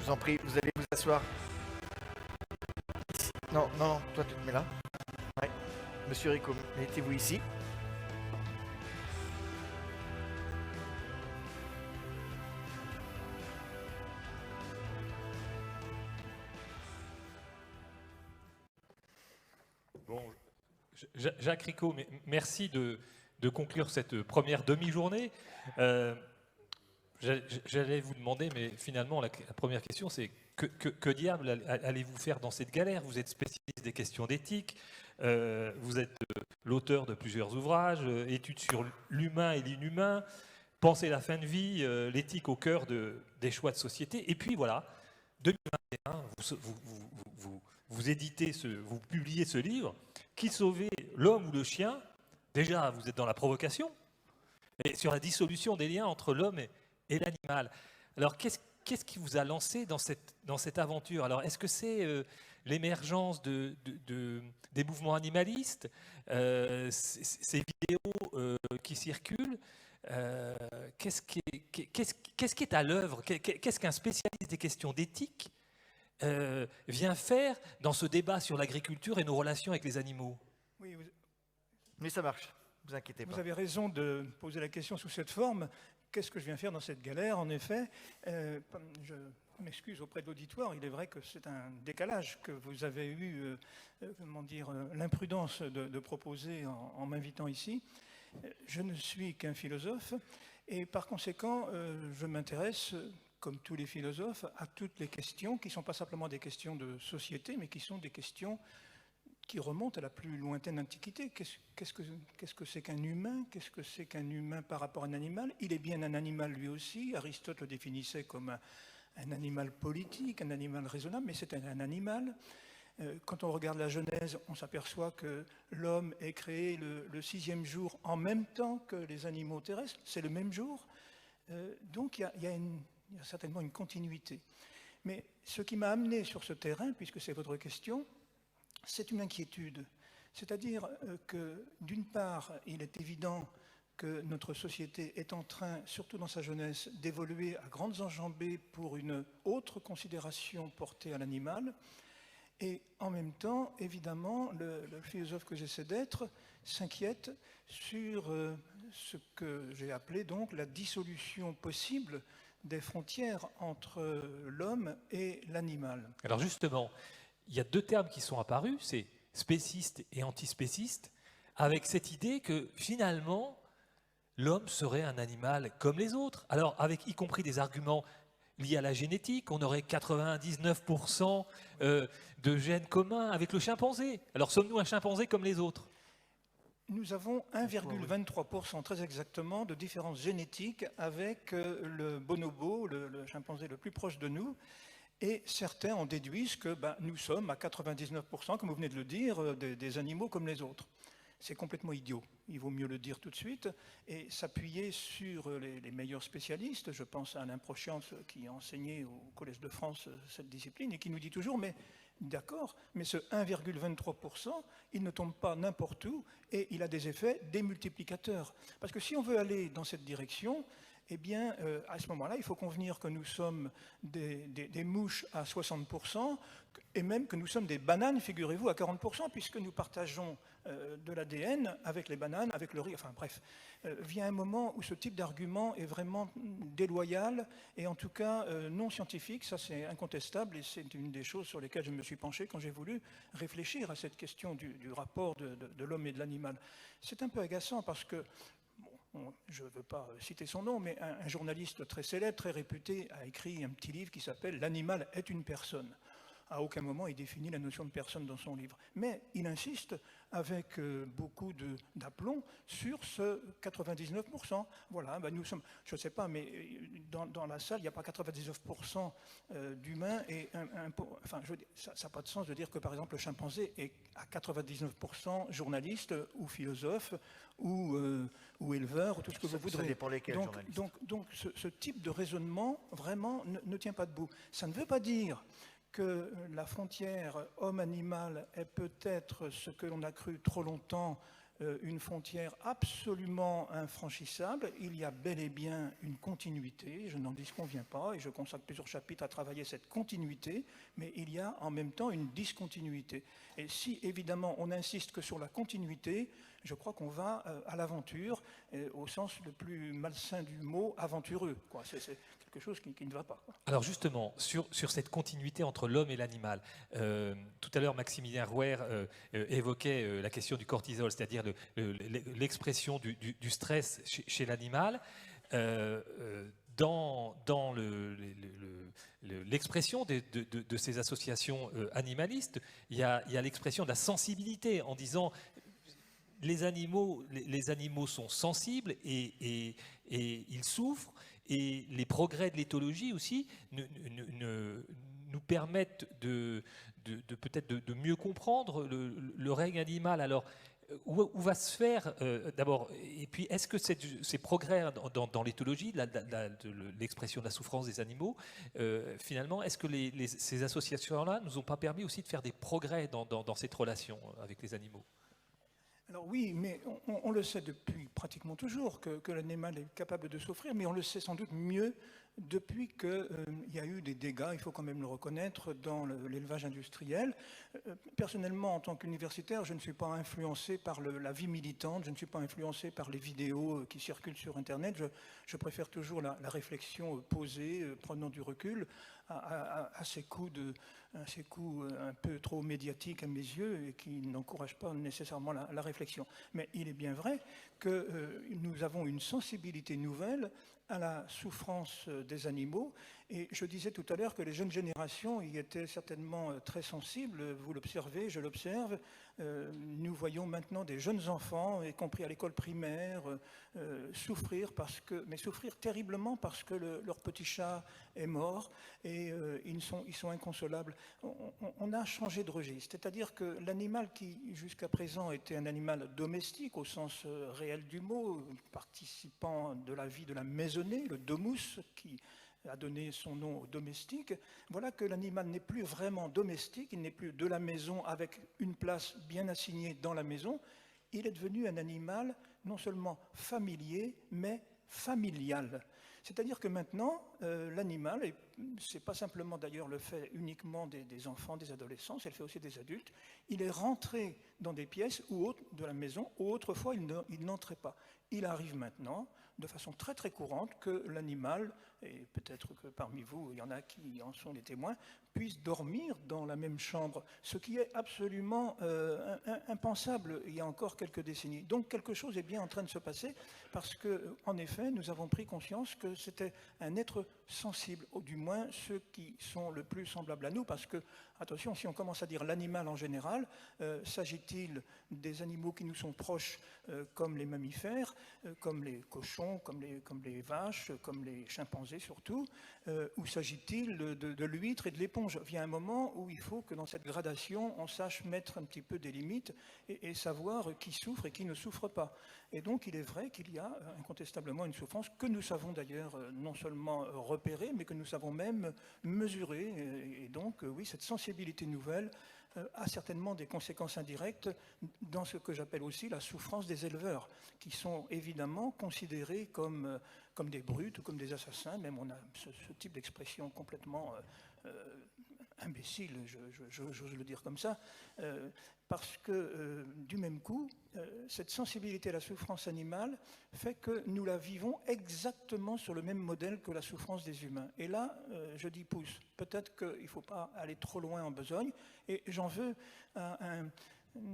vous en prie, vous allez vous asseoir. Ici. Non, non, non, toi tu te mets là. Ouais. Monsieur Rico, mettez-vous ici. Bon, Jacques Rico, merci de conclure cette première demi-journée. J'allais vous demander, mais finalement, la première question, c'est que diable allez-vous faire dans cette galère? Vous êtes spécialiste des questions d'éthique, vous êtes l'auteur de plusieurs ouvrages, études sur l'humain et l'inhumain, penser la fin de vie, l'éthique au cœur des choix de société. Et puis voilà, 2021, vous éditez, vous publiez ce livre, Qui sauver l'homme ou le chien? Déjà, vous êtes dans la provocation, et sur la dissolution des liens entre l'homme et l'animal. Alors, qu'est-ce qui vous a lancé dans cette aventure? Alors, est-ce que c'est l'émergence des mouvements animalistes, ces vidéos qui circulent? Qu'est-ce qui est à l'œuvre? Qu'est-ce qu'un spécialiste des questions d'éthique vient faire dans ce débat sur l'agriculture et nos relations avec les animaux? Oui, Mais ça marche, vous inquiétez pas. vous avez raison de poser la question sous cette forme. Qu'est-ce que je viens faire dans cette galère? En effet, je m'excuse auprès de l'auditoire, il est vrai que c'est un décalage que vous avez eu, l'imprudence de proposer en m'invitant ici. Je ne suis qu'un philosophe et par conséquent, je m'intéresse, comme tous les philosophes, à toutes les questions qui ne sont pas simplement des questions de société, mais qui sont des questions qui remontent à la plus lointaine antiquité. Qu'est-ce que c'est qu'un humain? Qu'est-ce que c'est qu'un humain par rapport à un animal? Il est bien un animal lui aussi. Aristote le définissait comme un animal politique, un animal raisonnable, mais c'est un animal. Quand on regarde la Genèse, on s'aperçoit que l'homme est créé le sixième jour en même temps que les animaux terrestres. C'est le même jour. Donc il y a certainement une continuité. Mais ce qui m'a amené sur ce terrain, puisque c'est votre question, c'est une inquiétude. C'est-à-dire que, d'une part, il est évident que notre société est en train, surtout dans sa jeunesse, d'évoluer à grandes enjambées pour une autre considération portée à l'animal. Et en même temps, évidemment, le philosophe que j'essaie d'être s'inquiète sur ce que j'ai appelé donc la dissolution possible des frontières entre l'homme et l'animal. Alors justement, il y a deux termes qui sont apparus, c'est spéciste et antispéciste, avec cette idée que finalement, l'homme serait un animal comme les autres. Alors, avec y compris des arguments liés à la génétique, on aurait 99% de gènes communs avec le chimpanzé. Alors, sommes-nous un chimpanzé comme les autres? Nous avons 1,23% très exactement de différence génétique avec le bonobo, le chimpanzé le plus proche de nous. Et certains en déduisent que nous sommes à 99%, comme vous venez de le dire, des animaux comme les autres. C'est complètement idiot. Il vaut mieux le dire tout de suite et s'appuyer sur les meilleurs spécialistes. Je pense à Alain Prochiance qui a enseigné au Collège de France cette discipline et qui nous dit toujours, mais d'accord, mais ce 1,23%, il ne tombe pas n'importe où et il a des effets démultiplicateurs. Parce que si on veut aller dans cette direction, eh bien, à ce moment-là, il faut convenir que nous sommes des mouches à 60%, et même que nous sommes des bananes, figurez-vous, à 40%, puisque nous partageons de l'ADN avec les bananes, avec le riz, enfin bref. Vient un moment où ce type d'argument est vraiment déloyal, et en tout cas non scientifique, ça c'est incontestable, et c'est une des choses sur lesquelles je me suis penché quand j'ai voulu réfléchir à cette question du rapport de l'homme et de l'animal. C'est un peu agaçant parce que, je ne veux pas citer son nom, mais un journaliste très célèbre, très réputé, a écrit un petit livre qui s'appelle « L'animal est une personne ». À aucun moment il définit la notion de personne dans son livre. Mais il insiste avec beaucoup d'aplomb sur ce 99%. Voilà, nous sommes, je ne sais pas, mais dans la salle, il n'y a pas 99% d'humains. Et enfin, ça n'a pas de sens de dire que, par exemple, le chimpanzé est à 99% journaliste ou philosophe ou éleveur, ou tout ce que vous voudrez. Ça dépend lesquels journalistes. Donc ce type de raisonnement, vraiment, ne tient pas debout. Ça ne veut pas dire que la frontière homme-animal est peut-être ce que l'on a cru trop longtemps une frontière absolument infranchissable. Il y a bel et bien une continuité, je n'en disconviens pas, et je consacre plusieurs chapitres à travailler cette continuité, mais il y a en même temps une discontinuité. Et si, évidemment, on n'insiste que sur la continuité, je crois qu'on va à l'aventure, au sens le plus malsain du mot, aventureux, quoi. C'est quelque chose qui ne va pas, quoi. Alors justement, sur cette continuité entre l'homme et l'animal, tout à l'heure Maximilien Rouher évoquait la question du cortisol, c'est-à-dire l'expression du stress chez l'animal. Dans l'expression de ces associations animalistes, il y a l'expression de la sensibilité en disant les animaux sont sensibles et ils souffrent, et les progrès de l'éthologie aussi nous permettent peut-être de mieux comprendre le règne animal. Alors, où va se faire d'abord, et puis est-ce que ces progrès dans l'éthologie, l'expression de la souffrance des animaux, finalement, est-ce que ces associations-là nous ont pas permis aussi de faire des progrès dans cette relation avec les animaux? Alors oui, mais on le sait depuis pratiquement toujours que l'animal est capable de souffrir, mais on le sait sans doute mieux depuis qu'il y a eu des dégâts, il faut quand même le reconnaître, dans l'élevage industriel. Personnellement, en tant qu'universitaire, je ne suis pas influencé par la vie militante, je ne suis pas influencé par les vidéos qui circulent sur Internet. Je préfère toujours la réflexion posée, prenant du recul, à ces coups un peu trop médiatiques à mes yeux et qui n'encouragent pas nécessairement la réflexion. Mais il est bien vrai que nous avons une sensibilité nouvelle à la souffrance des animaux. Et je disais tout à l'heure que les jeunes générations y étaient certainement très sensibles. Vous l'observez, je l'observe. Nous voyons maintenant des jeunes enfants, y compris à l'école primaire, souffrir mais souffrir terriblement parce que leur petit chat est mort et ils sont inconsolables. On a changé de registre. C'est-à-dire que l'animal qui, jusqu'à présent, était un animal domestique au sens réel du mot, participant de la vie de la maisonnée, le domus, qui a donné son nom au domestique, voilà que l'animal n'est plus vraiment domestique, il n'est plus de la maison avec une place bien assignée dans la maison, il est devenu un animal non seulement familier, mais familial. C'est-à-dire que maintenant, l'animal, et ce n'est pas simplement d'ailleurs le fait uniquement des enfants, des adolescents, c'est le fait aussi des adultes, il est rentré dans des pièces ou autres de la maison où autrefois il n'entrait pas. Il arrive maintenant, de façon très très courante, que l'animal, et peut-être que parmi vous, il y en a qui en sont les témoins, puisse dormir dans la même chambre, ce qui est absolument impensable il y a encore quelques décennies. Donc quelque chose est bien en train de se passer, parce qu'en effet, nous avons pris conscience que c'était un être sensible, ou du moins ceux qui sont le plus semblables à nous, parce que, attention, si on commence à dire l'animal en général, s'agit-il des animaux qui nous sont proches, comme les mammifères, comme les cochons, comme les vaches, comme les chimpanzés surtout, ou s'agit-il de l'huître et de l'éponge? Il y a un moment où il faut que dans cette gradation, on sache mettre un petit peu des limites et savoir qui souffre et qui ne souffre pas. Et donc il est vrai qu'il y a incontestablement une souffrance que nous savons d'ailleurs non seulement repérer, mais que nous savons même mesurer. Et donc oui, cette sensibilité nouvelle a certainement des conséquences indirectes dans ce que j'appelle aussi la souffrance des éleveurs, qui sont évidemment considérés comme des brutes ou comme des assassins. Même on a ce type d'expression complètement imbécile, j'ose le dire comme ça, parce que du même coup, cette sensibilité à la souffrance animale fait que nous la vivons exactement sur le même modèle que la souffrance des humains. Et là, je dis pouce, peut-être qu'il ne faut pas aller trop loin en besogne, et j'en veux à un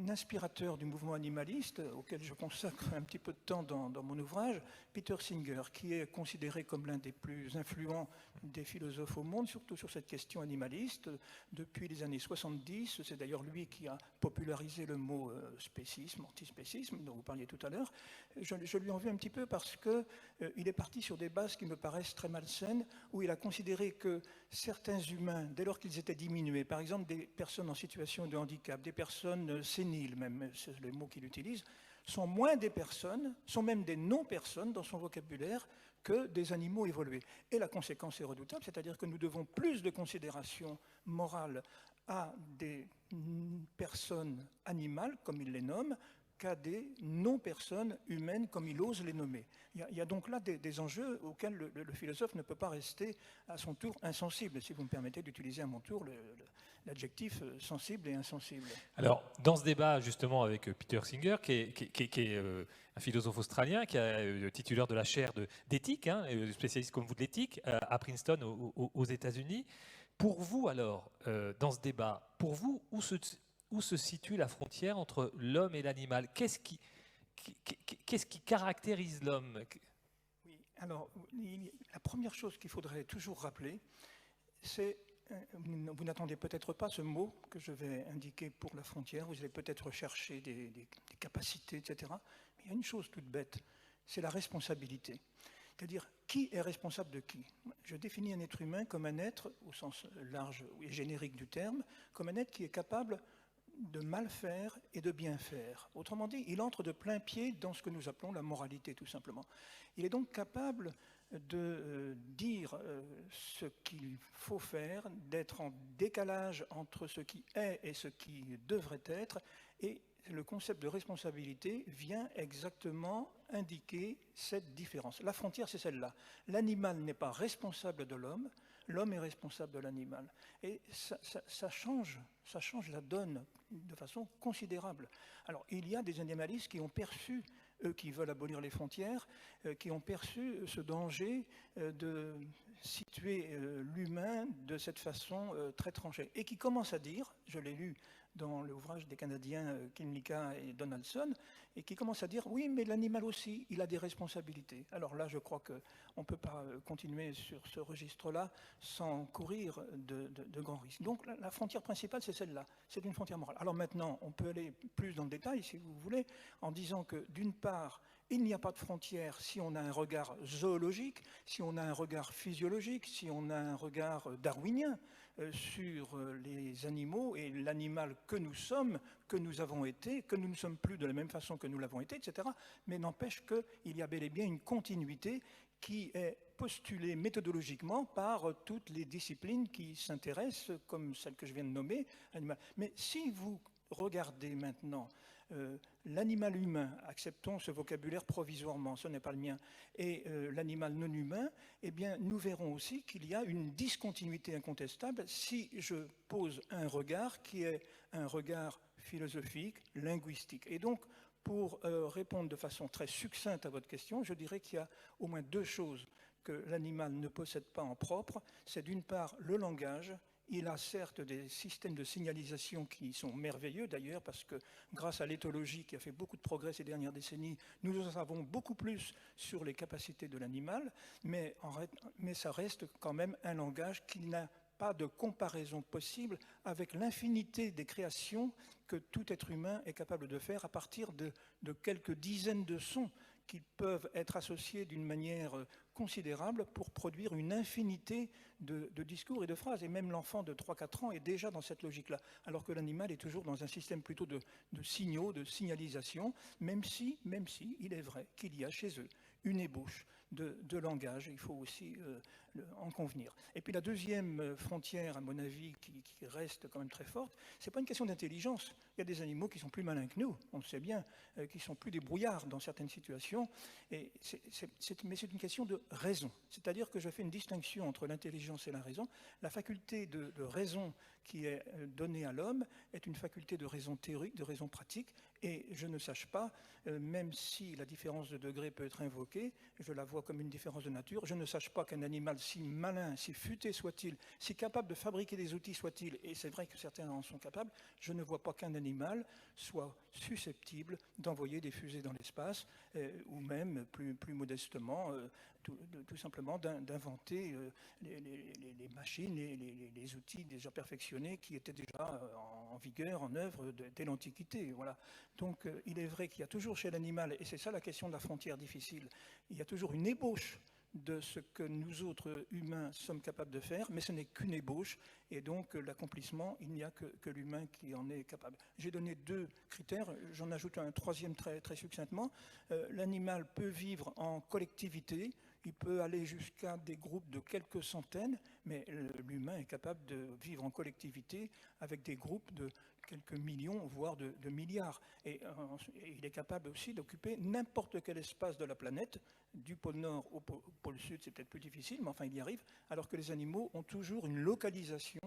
inspirateur du mouvement animaliste, auquel je consacre un petit peu de temps dans mon ouvrage, Peter Singer, qui est considéré comme l'un des plus influents des philosophes au monde, surtout sur cette question animaliste, depuis les années 70. C'est d'ailleurs lui qui a popularisé le mot spécisme, antispécisme, dont vous parliez tout à l'heure. Je lui en veux un petit peu parce qu'il est parti sur des bases qui me paraissent très malsaines, où il a considéré que certains humains, dès lors qu'ils étaient diminués, par exemple des personnes en situation de handicap, des personnes séniles même, c'est le mot qu'il utilise, sont moins des personnes, sont même des non-personnes dans son vocabulaire que des animaux évolués. Et la conséquence est redoutable, c'est-à-dire que nous devons plus de considération morale à des personnes animales, comme il les nomme, qu'à des non-personnes humaines, comme il ose les nommer. Il y a donc là des enjeux auxquels le philosophe ne peut pas rester à son tour insensible, si vous me permettez d'utiliser à mon tour l'adjectif sensible et insensible. Alors, dans ce débat justement avec Peter Singer, qui est un philosophe australien, qui est titulaire de la chaire d'éthique, spécialiste comme vous de l'éthique, à Princeton aux États-Unis, pour vous alors, dans ce débat, pour vous, où se situe la frontière entre l'homme et l'animal? Qu'est-ce qui caractérise l'homme? Oui, alors, la première chose qu'il faudrait toujours rappeler, c'est, vous n'attendez peut-être pas ce mot que je vais indiquer pour la frontière, vous allez peut-être rechercher des capacités, etc. Mais il y a une chose toute bête, c'est la responsabilité. C'est-à-dire, qui est responsable de qui? Je définis un être humain comme un être, au sens large et générique du terme, comme un être qui est capable de mal faire et de bien faire. Autrement dit, il entre de plein pied dans ce que nous appelons la moralité, tout simplement. Il est donc capable de dire ce qu'il faut faire, d'être en décalage entre ce qui est et ce qui devrait être, et le concept de responsabilité vient exactement indiquer cette différence. La frontière, c'est celle-là. L'animal n'est pas responsable de l'homme, l'homme est responsable de l'animal. Et ça change la donne de façon considérable. Alors, il y a des animalistes qui ont perçu, eux qui veulent abolir les frontières, qui ont perçu ce danger de situer l'humain de cette façon très tranchée. Et qui commencent à dire, je l'ai lu dans l'ouvrage des Canadiens Kilnica et Donaldson, et qui commence à dire, oui, mais l'animal aussi, il a des responsabilités. Alors là, je crois qu'on ne peut pas continuer sur ce registre-là sans courir de grands risques. Donc la frontière principale, c'est celle-là, c'est une frontière morale. Alors maintenant, on peut aller plus dans le détail, si vous voulez, en disant que, d'une part, il n'y a pas de frontière si on a un regard zoologique, si on a un regard physiologique, si on a un regard darwinien sur les animaux et l'animal que nous sommes, que nous avons été, que nous ne sommes plus de la même façon que nous l'avons été, etc. Mais n'empêche qu'il y a bel et bien une continuité qui est postulée méthodologiquement par toutes les disciplines qui s'intéressent, comme celle que je viens de nommer, l'animal. Mais si vous regardez maintenant l'animal humain, acceptons ce vocabulaire provisoirement, ce n'est pas le mien, et l'animal non humain, eh bien, nous verrons aussi qu'il y a une discontinuité incontestable si je pose un regard qui est un regard philosophique, linguistique. Et donc, pour répondre de façon très succincte à votre question, je dirais qu'il y a au moins deux choses que l'animal ne possède pas en propre. C'est d'une part le langage. Il a certes des systèmes de signalisation qui sont merveilleux d'ailleurs, parce que grâce à l'éthologie qui a fait beaucoup de progrès ces dernières décennies, nous en savons beaucoup plus sur les capacités de l'animal, mais ça reste quand même un langage qui n'a pas de comparaison possible avec l'infinité des créations que tout être humain est capable de faire à partir de quelques dizaines de sons qui peuvent être associés d'une manière considérable pour produire une infinité de discours et de phrases. Et même l'enfant de 3-4 ans est déjà dans cette logique-là, alors que l'animal est toujours dans un système plutôt de signaux, de signalisation, même si il est vrai qu'il y a chez eux une ébauche de langage, il faut aussi en convenir. Et puis la deuxième frontière, à mon avis, qui reste quand même très forte, c'est pas une question d'intelligence. Il y a des animaux qui sont plus malins que nous, on le sait bien, qui sont plus débrouillards dans certaines situations, mais c'est une question de raison. C'est-à-dire que je fais une distinction entre l'intelligence et la raison. La faculté de raison qui est donnée à l'homme est une faculté de raison théorique, de raison pratique, et je ne sache pas, même si la différence de degré peut être invoquée, je la vois comme une différence de nature, je ne sache pas qu'un animal si malin, si futé soit-il, si capable de fabriquer des outils soit-il, et c'est vrai que certains en sont capables, je ne vois pas qu'un animal soit susceptible d'envoyer des fusées dans l'espace, ou même plus modestement, tout simplement d'inventer les machines, les outils déjà perfectionnés qui étaient déjà en vigueur, en œuvre dès l'Antiquité. Voilà. Donc il est vrai qu'il y a toujours chez l'animal, et c'est ça la question de la frontière difficile, il y a toujours une ébauche de ce que nous autres humains sommes capables de faire, mais ce n'est qu'une ébauche, et donc l'accomplissement, il n'y a que l'humain qui en est capable. J'ai donné 2 critères, j'en ajoute un troisième très succinctement. L'animal peut vivre en collectivité, il peut aller jusqu'à des groupes de quelques centaines, mais l'humain est capable de vivre en collectivité avec des groupes de quelques millions, voire de milliards. Et il est capable aussi d'occuper n'importe quel espace de la planète, du pôle Nord au pôle Sud, c'est peut-être plus difficile, mais enfin il y arrive, alors que les animaux ont toujours une localisation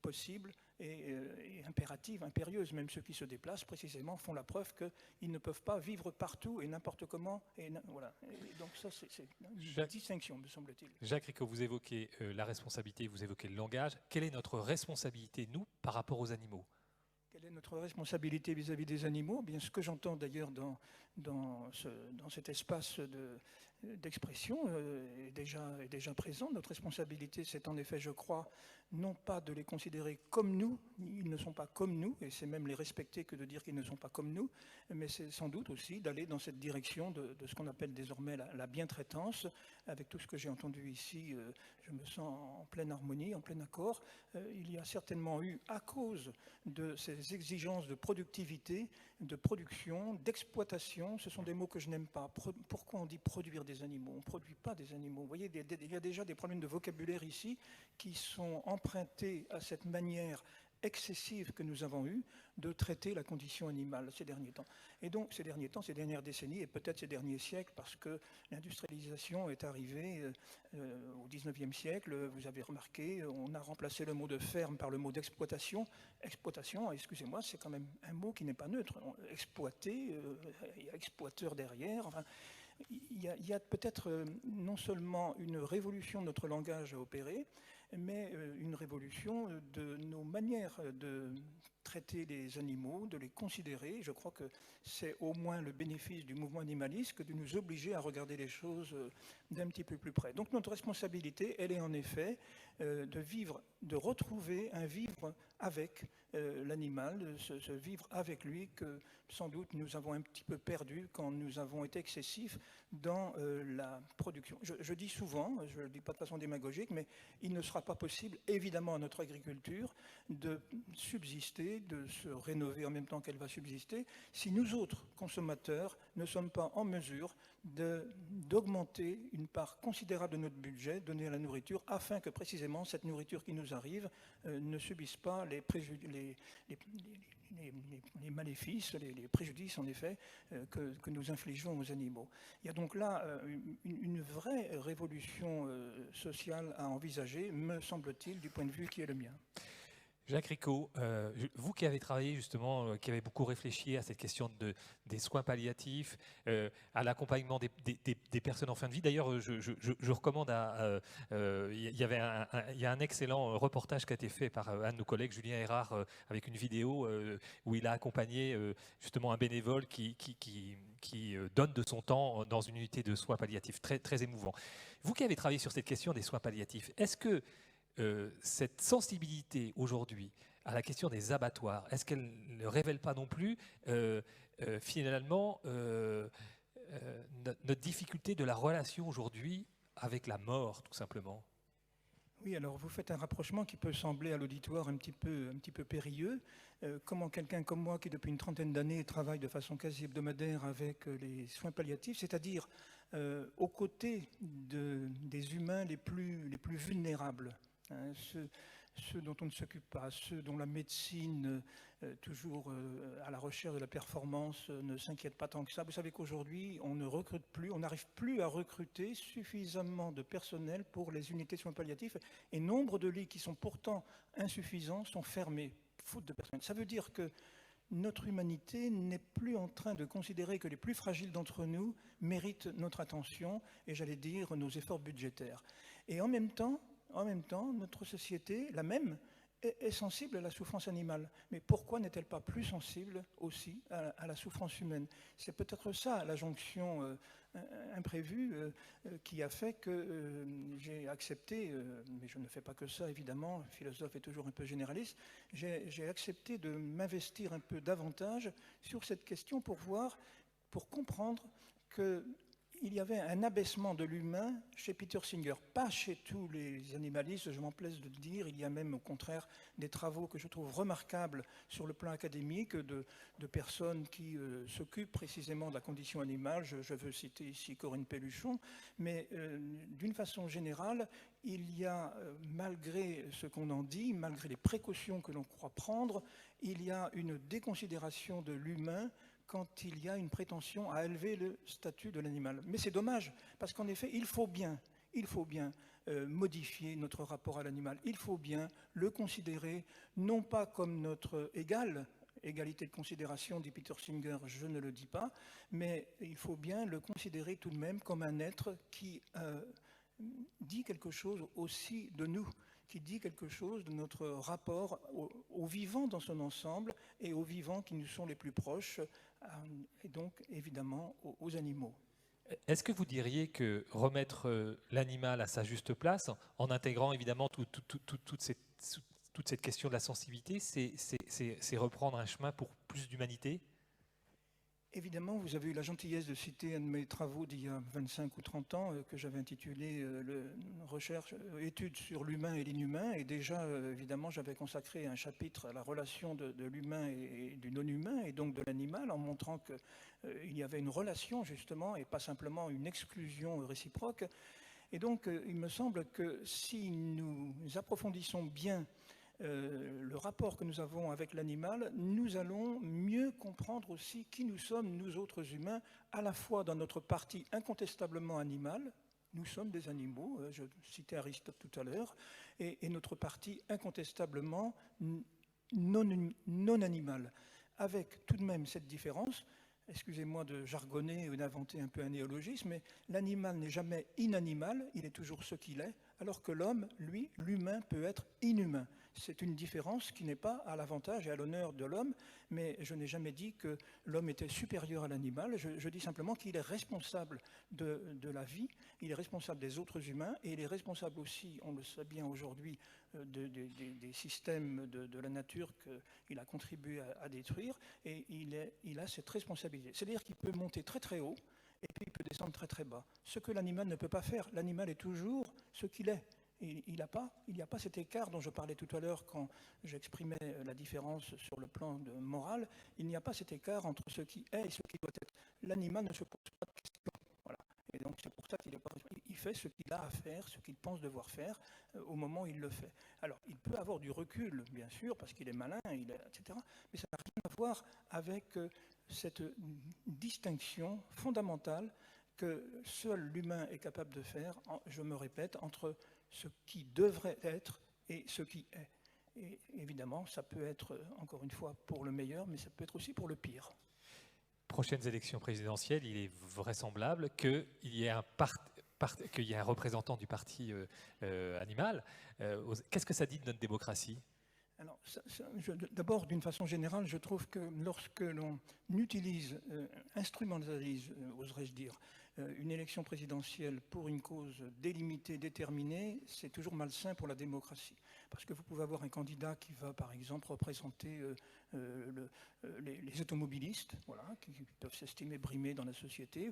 possible et impérative, impérieuse. Même ceux qui se déplacent, précisément, font la preuve qu'ils ne peuvent pas vivre partout et n'importe comment. Voilà. Et donc ça, c'est une distinction, me semble-t-il. Jacques Ricot, vous évoquez la responsabilité, vous évoquez le langage. Quelle est notre responsabilité, nous, par rapport aux animaux ? Quelle est notre responsabilité vis-à-vis des animaux ? Bien, ce que j'entends d'ailleurs dans cet espace d'expression est déjà présent. Notre responsabilité, c'est en effet, je crois, non pas de les considérer comme nous, ils ne sont pas comme nous, et c'est même les respecter que de dire qu'ils ne sont pas comme nous, mais c'est sans doute aussi d'aller dans cette direction de ce qu'on appelle désormais la bientraitance. Avec tout ce que j'ai entendu ici, je me sens en pleine harmonie, en plein accord. Il y a certainement eu, à cause de ces exigences de productivité, de production, d'exploitation, ce sont des mots que je n'aime pas. Pourquoi on dit produire des animaux ? On ne produit pas des animaux. Vous voyez, il y a déjà des problèmes de vocabulaire ici qui sont empruntés à cette manière excessive que nous avons eue de traiter la condition animale ces derniers temps. Et donc ces dernières décennies et peut-être ces derniers siècles, parce que l'industrialisation est arrivée au XIXe siècle, vous avez remarqué, on a remplacé le mot de ferme par le mot d'exploitation. Exploitation, excusez-moi, c'est quand même un mot qui n'est pas neutre. Exploiter, il y a exploiteur derrière. Enfin, il y a peut-être non seulement une révolution de notre langage à opérer, mais une révolution de nos manières de traiter les animaux, de les considérer. Je crois que c'est au moins le bénéfice du mouvement animaliste que de nous obliger à regarder les choses d'un petit peu plus près. Donc notre responsabilité, elle est en effet de retrouver un vivre avec l'animal, ce vivre avec lui que sans doute nous avons un petit peu perdu quand nous avons été excessifs dans la production. Je dis souvent, je ne le dis pas de façon démagogique, mais il ne sera pas possible, évidemment, à notre agriculture de subsister, de se rénover en même temps qu'elle va subsister, si nous autres consommateurs ne sommes pas en mesure d'augmenter une part considérable de notre budget donné à la nourriture, afin que précisément cette nourriture qui nous arrive ne subisse pas les maléfices, les préjudices en effet que nous infligeons aux animaux. Il y a donc là une vraie révolution sociale à envisager, me semble-t-il, du point de vue qui est le mien. Jacques Ricot, vous qui avez travaillé justement, qui avez beaucoup réfléchi à cette question des soins palliatifs, à l'accompagnement des personnes en fin de vie. D'ailleurs, je recommande il y a un excellent reportage qui a été fait par un de nos collègues, Julien Erard, avec une vidéo où il a accompagné justement un bénévole qui donne de son temps dans une unité de soins palliatifs. Très, très émouvant. Vous qui avez travaillé sur cette question des soins palliatifs, est-ce que cette sensibilité aujourd'hui à la question des abattoirs, est-ce qu'elle ne révèle pas non plus finalement notre difficulté de la relation aujourd'hui avec la mort, tout simplement ? Oui, alors vous faites un rapprochement qui peut sembler à l'auditoire un petit peu périlleux. Comment quelqu'un comme moi, qui depuis une trentaine d'années travaille de façon quasi hebdomadaire avec les soins palliatifs, c'est-à-dire aux côtés des humains les plus vulnérables, hein, ceux dont on ne s'occupe pas, ceux dont la médecine, toujours à la recherche de la performance, ne s'inquiète pas tant que ça. Vous savez qu'aujourd'hui, on ne recrute plus, on n'arrive plus à recruter suffisamment de personnel pour les unités de soins palliatifs, et nombre de lits qui sont pourtant insuffisants sont fermés, faute de personnel. Ça veut dire que notre humanité n'est plus en train de considérer que les plus fragiles d'entre nous méritent notre attention et, j'allais dire, nos efforts budgétaires. Et en même temps, notre société, la même, est sensible à la souffrance animale. Mais pourquoi n'est-elle pas plus sensible aussi à la souffrance humaine ? C'est peut-être ça, la jonction imprévue qui a fait que j'ai accepté, mais je ne fais pas que ça évidemment, le philosophe est toujours un peu généraliste, j'ai accepté de m'investir un peu davantage sur cette question pour comprendre que il y avait un abaissement de l'humain chez Peter Singer, pas chez tous les animalistes, je m'empresse de le dire. Il y a même au contraire des travaux que je trouve remarquables sur le plan académique de personnes qui s'occupent précisément de la condition animale. Je veux citer ici Corinne Pelluchon, mais d'une façon générale, il y a, malgré ce qu'on en dit, malgré les précautions que l'on croit prendre, il y a une déconsidération de l'humain quand il y a une prétention à élever le statut de l'animal. Mais c'est dommage, parce qu'en effet, il faut bien modifier notre rapport à l'animal. Il faut bien le considérer, non pas comme notre égal, égalité de considération, dit Peter Singer, je ne le dis pas, mais il faut bien le considérer tout de même comme un être qui dit quelque chose aussi de nous, qui dit quelque chose de notre rapport au vivant dans son ensemble et aux vivants qui nous sont les plus proches, et donc évidemment aux animaux. Est-ce que vous diriez que remettre l'animal à sa juste place, en intégrant évidemment toute cette question de la sensibilité, c'est reprendre un chemin pour plus d'humanité ? Évidemment, vous avez eu la gentillesse de citer un de mes travaux d'il y a 25 ou 30 ans que j'avais intitulé Études sur l'humain et l'inhumain. Et déjà, évidemment, j'avais consacré un chapitre à la relation de l'humain et du non-humain, et donc de l'animal, en montrant qu'il y avait une relation, justement, et pas simplement une exclusion réciproque. Et donc, il me semble que si nous approfondissons bien le rapport que nous avons avec l'animal, nous allons mieux comprendre aussi qui nous sommes, nous autres humains, à la fois dans notre partie incontestablement animale, nous sommes des animaux, je citais Aristote tout à l'heure, et notre partie incontestablement non animale, avec tout de même cette différence. Excusez-moi de jargonner ou d'inventer un peu un néologisme, mais l'animal n'est jamais inanimal, il est toujours ce qu'il est, alors que l'homme, lui, l'humain, peut être inhumain. C'est une différence qui n'est pas à l'avantage et à l'honneur de l'homme, mais je n'ai jamais dit que l'homme était supérieur à l'animal, je dis simplement qu'il est responsable de la vie, il est responsable des autres humains, et il est responsable aussi, on le sait bien aujourd'hui, des systèmes de la nature qu'il a contribué à détruire, et il a cette responsabilité. C'est-à-dire qu'il peut monter très très haut, et puis il peut descendre très très bas. Ce que l'animal ne peut pas faire, l'animal est toujours ce qu'il est. Il n'y a pas cet écart dont je parlais tout à l'heure quand j'exprimais la différence sur le plan moral. Il n'y a pas cet écart entre ce qui est et ce qui doit être. L'animal ne se pose pas de questions. Voilà. Et donc c'est pour ça qu'il fait ce qu'il a à faire, ce qu'il pense devoir faire au moment où il le fait. Alors il peut avoir du recul, bien sûr, parce qu'il est malin, etc. Mais ça n'a rien à voir avec cette distinction fondamentale que seul l'humain est capable de faire, je me répète, entre ce qui devrait être et ce qui est. Et évidemment, ça peut être, encore une fois, pour le meilleur, mais ça peut être aussi pour le pire. Prochaines élections présidentielles, il est vraisemblable qu'il y ait un représentant du parti animal. Qu'est-ce que ça dit de notre démocratie ? Alors, d'abord, d'une façon générale, je trouve que lorsque l'on utilise, instrumentalise, oserais-je dire, une élection présidentielle pour une cause délimitée, déterminée, c'est toujours malsain pour la démocratie. Parce que vous pouvez avoir un candidat qui va, par exemple, représenter les automobilistes, voilà, qui peuvent s'estimer brimés dans la société.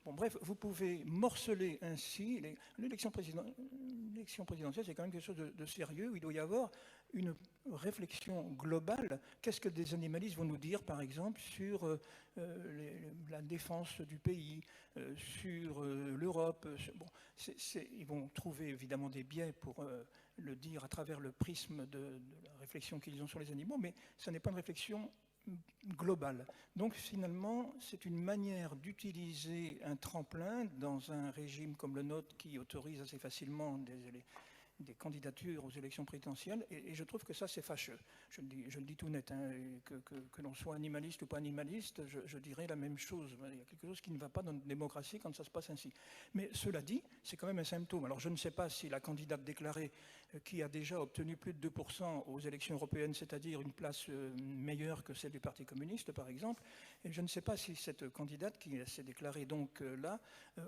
Bref, vous pouvez morceler ainsi. L'élection présidentielle, c'est quand même quelque chose de sérieux, où il doit y avoir une réflexion globale. Qu'est-ce que des animalistes vont nous dire, par exemple, sur la défense du pays, sur l'Europe. Ils vont trouver évidemment des biais pour le dire à travers le prisme de la réflexion qu'ils ont sur les animaux, mais ce n'est pas une réflexion globale. Donc finalement, c'est une manière d'utiliser un tremplin dans un régime comme le nôtre qui autorise assez facilement des candidatures aux élections présidentielles, et je trouve que ça c'est fâcheux. Je le dis tout net, hein, que l'on soit animaliste ou pas animaliste, je dirais la même chose. Il y a quelque chose qui ne va pas dans notre démocratie quand ça se passe ainsi. Mais cela dit, c'est quand même un symptôme. Alors je ne sais pas si la candidate déclarée, qui a déjà obtenu plus de 2% aux élections européennes, c'est-à-dire une place meilleure que celle du Parti communiste par exemple, et je ne sais pas si cette candidate qui s'est déclarée donc là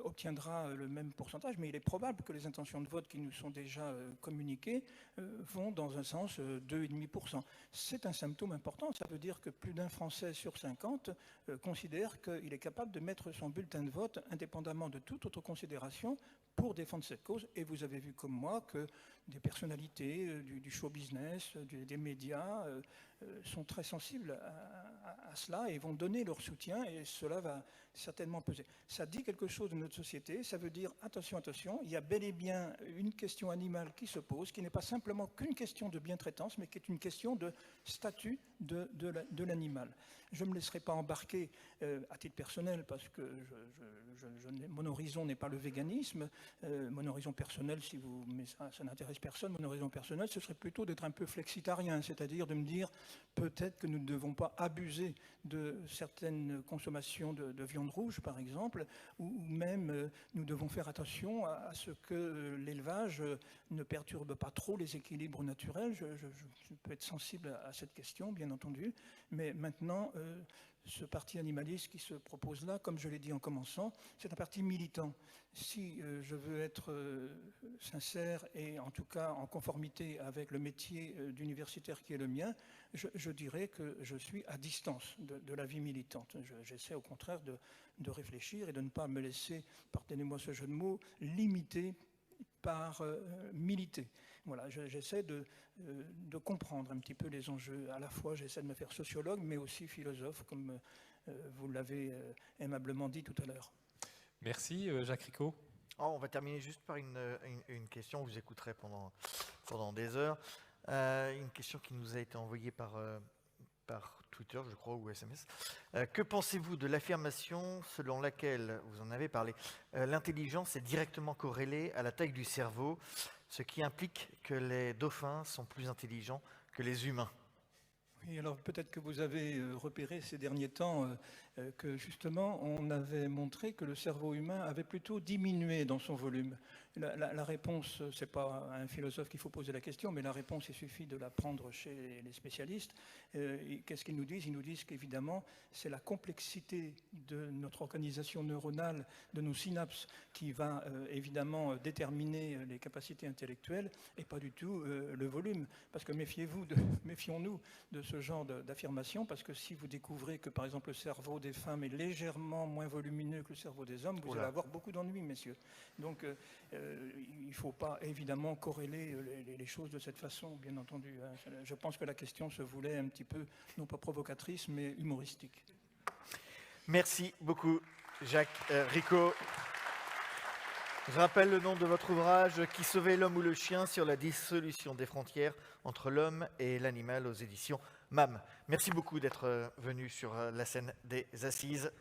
obtiendra le même pourcentage, mais il est probable que les intentions de vote qui nous sont déjà communiquées vont dans un sens 2,5%. C'est un symptôme important. Ça veut dire que plus d'un Français sur 50 considère qu'il est capable de mettre son bulletin de vote indépendamment de toute autre considération pour défendre cette cause. Et vous avez vu comme moi que des personnalités du show business, des médias sont très sensibles à cela et vont donner leur soutien, et cela va certainement peser. Ça dit quelque chose de notre société. Ça veut dire attention, attention, il y a bel et bien une question animale qui se pose, qui n'est pas simplement qu'une question de bientraitance, mais qui est une question de statut de l'animal. Je ne me laisserai pas embarquer à titre personnel, parce que mon horizon n'est pas le véganisme. Mon horizon personnel, mais ça n'intéresse personne, mon horizon personnel, ce serait plutôt d'être un peu flexitarien, c'est-à-dire de me dire peut-être que nous ne devons pas abuser de certaines consommations de viande rouge, par exemple, ou même nous devons faire attention à ce que l'élevage ne perturbe pas trop les équilibres naturels. Je peux être sensible à cette question, bien entendu, mais maintenant, ce parti animaliste qui se propose là, comme je l'ai dit en commençant, c'est un parti militant. Si je veux être sincère et en tout cas en conformité avec le métier d'universitaire qui est le mien, je dirais que je suis à distance de la vie militante. J'essaie au contraire de réfléchir et de ne pas me laisser, pardonnez-moi ce jeu de mots, limiter par militer. Voilà, j'essaie de comprendre un petit peu les enjeux. À la fois, j'essaie de me faire sociologue, mais aussi philosophe, comme vous l'avez aimablement dit tout à l'heure. Merci, Jacques Ricot. On va terminer juste par une question. Vous écouterez pendant des heures. Une question qui nous a été envoyée par Twitter, je crois, ou SMS. Que pensez-vous de l'affirmation selon laquelle, vous en avez parlé, l'intelligence est directement corrélée à la taille du cerveau, ce qui implique que les dauphins sont plus intelligents que les humains? Oui, alors peut-être que vous avez repéré ces derniers temps que justement on avait montré que le cerveau humain avait plutôt diminué dans son volume. La réponse, ce n'est pas à un philosophe qu'il faut poser la question, mais la réponse, il suffit de la prendre chez les spécialistes. Qu'est-ce qu'ils nous disent? Ils nous disent qu'évidemment, c'est la complexité de notre organisation neuronale, de nos synapses, qui va évidemment déterminer les capacités intellectuelles et pas du tout le volume. Parce que méfions-nous de ce genre d'affirmation, parce que si vous découvrez que par exemple le cerveau des femmes est légèrement moins volumineux que le cerveau des hommes, vous allez avoir beaucoup d'ennuis, messieurs. Donc il ne faut pas évidemment corréler les choses de cette façon, bien entendu. Je pense que la question se voulait un petit peu, non pas provocatrice, mais humoristique. Merci beaucoup, Jacques Ricot. Je rappelle le nom de votre ouvrage, Qui sauvait l'homme ou le chien, sur la dissolution des frontières entre l'homme et l'animal, aux éditions MAM. Merci beaucoup d'être venu sur la scène des Assises.